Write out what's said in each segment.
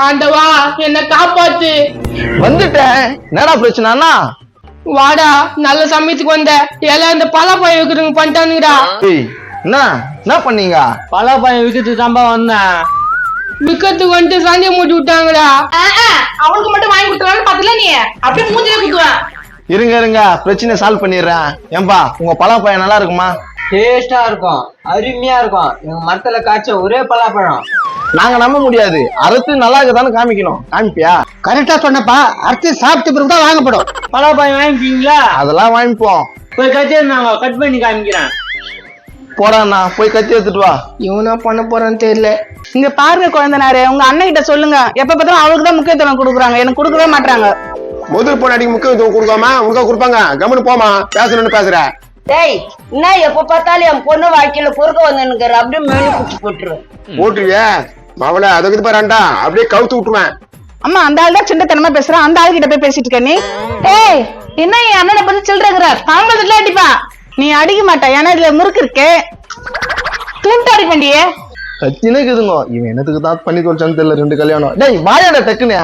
ஆண்டவா என்ன காப்பாத்து. வந்துட்டேன். என்னடா பிரச்சனைனா? வாடா, நல்ல சமயத்துக்கு வந்த. எல்லாம் இந்த பலாப்பழம் விற்கிறவங்க பண்ணிட்டானுங்கடா. என்ன பண்ணீங்க? பலாப்பழம் விற்கிறதுக்கு தான்பா வந்தேன். விற்கிறதுக்கு வந்துட்டு சண்டையை மூட்டி விட்டாங்கடா. அவனுக்கு மட்டும் வாங்கி கொடுத்துருவான்னு பாத்துல நீ அப்படியே மூஞ்சில குத்துவேன். இருங்க பிரச்சனை சால்வ் பண்ணிடுறேன். ஏன்பா உங்க பலாப்பழம் நல்லா இருக்குமா? டேஸ்டா இருக்கும், அருமையா இருக்கும். எங்க மரத்துல காய்ச்ச ஒரே பலாப்பழம். நாங்க நம்ப முடியாது. அறுத்து நல்லா இருக்குதானு காமிக்கணும். காமிப்பியா? கரெக்டா சொன்னப்பா. அடுத்து சாப்பிட்ட பிறகு தான் வாங்கப்படும். பலாப்பழம் வாங்கிப்பீங்களா? அதெல்லாம் வாங்கிப்போம். போய் கத்தி நாங்க கட் பண்ணி காமிக்கிறேன். போடாண்ணா, போய் கத்தி எடுத்துட்டு வா. இவனா பண்ண போறான்னு தெரியல. இங்க பாருங்க குழந்தைனாரு, உங்க அண்ணன் கிட்ட சொல்லுங்க. எப்ப பார்த்தாலும் அவளுக்கு தான் முக்கியத்துவம் கொடுக்குறாங்க, எனக்கு கொடுக்கவே மாட்டாங்க. முதல் பொண்ணாடிக்கு முக்கியத்துவம் கொடுக்காம உனக்கா கொடுப்பாங்க. கம்முன்னு போமா, பேசணும்னு பேசுற. டேய், என்ன எப்ப பார்த்தாலும் என் பொண்ணு வாழ்க்கையில பொறுக்க வந்து அப்படியே மேலே குச்சி போட்டுருவேன். போட்டுருவிய மாவள அதுக்கு பாருண்டா, அப்படியே கவுத்து விட்டுருவேன். அம்மா, அந்த ஆள் தான் சின்னத்தனமா பேசுறான். அந்த ஆள் கிட்ட போய் பேசிட்டு இருக்க நீ. ஏய், என்ன என் அண்ணனை பத்தி சில்றங்கிற தாங்கல அடிப்பா. நீ அடிக்க மாட்ட, ஏன்னா இதுல முறுக்கு இருக்கு. தூண்டு அடிக்க வேண்டியே. கத்தினுக்குதுங்க. இவன் என்னத்துக்கு தான் பண்ணி கொடுச்சான்னு தெரியல. 2 கல்யாணம். டேய் வாயாடா டக்குன்னு.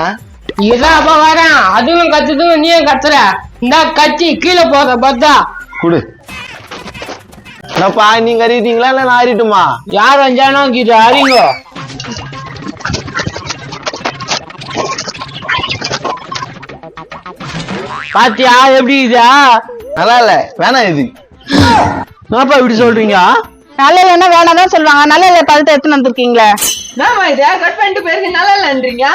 இதான் அப்பா வரேன். அதுவும் கத்துதும் நீயும் கத்துற. இந்த கத்தி கீழே போற பார்த்தா குடு. என்னப்பா நீங்க அறிவிட்டீங்களா இல்ல நான் அறியட்டுமா? யார் அஞ்சானோ கிட்ட அறிங்க. பாத்தியா எப்படி இதா? நல்லா இல்ல, வேணாம். இது என்னப்பா இப்படி சொல்றீங்க? நல்ல இல்லைன்னா வேணாதான் சொல்லுவாங்க. நல்ல இல்லை பழத்தை எடுத்துன்னு வந்திருக்கீங்களே. என்னமா இது கட் பண்ணிட்டு போயிருக்கு நல்லா இல்லன்றீங்க.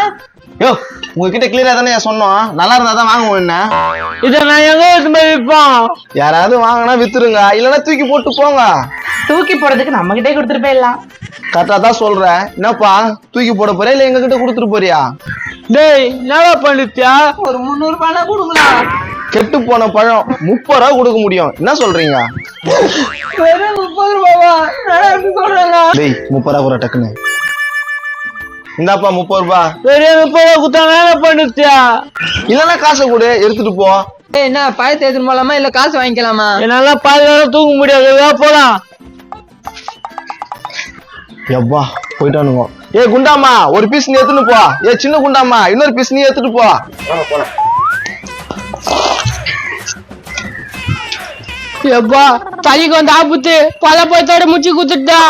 யோ, உங்ககிட்ட கிளியரா தானே சொன்னோம். நல்லா இருந்தா தான் வாங்குவோம். என்ன இத நான் எங்க எடுத்து போய் விற்போம்? யாராவது வாங்கினா வித்துருங்க, இல்லன்னா தூக்கி போட்டு போங்க. தூக்கி போடுறதுக்கு நம்ம கிட்டே கொடுத்துட்டு போயிடலாம். கரெக்டா தான் சொல்றேன். என்னப்பா தூக்கி போட போறியா இல்ல எங்க கிட்ட கொடுத்துட்டு போறியா? டேய் என்னடா பண்ணிட்டியா? ஒரு 300 ரூபாய் கொடுக்கலாம். கெட்டு போன பழம் 30 ரூபா கொடுக்க முடியும். என்ன சொல்றீங்க? வெறும் 30 ரூபாவா? சொல்றாங்க. டேய் 30 ரூபா கூட டக்குன்னு. இந்தாப்பா 30 ரூபா. பெரிய 30 ரூபா குத்தா வேலை பண்ணிட்டியா? இல்லன்னா காசை கொடு, எடுத்துட்டு போ. என்ன பழத்தை எடுத்துட்டு போலாமா இல்ல காசு வாங்கிக்கலாமா? என்னால பாதி நேரம் தூங்க முடியாது, போலாம். எப்பா போயிட்டானுங்க. ஏ குண்டாமா, ஒரு பீஸ் நீ எடுத்துட்டு போ. ஏ சின்ன குண்டாமா, இன்னொரு பீஸ் நீ எடுத்துட்டு போ. எப்பா தலைக்கு வந்து ஆபத்து. பல பழத்தோட முச்சி குத்துட்டா.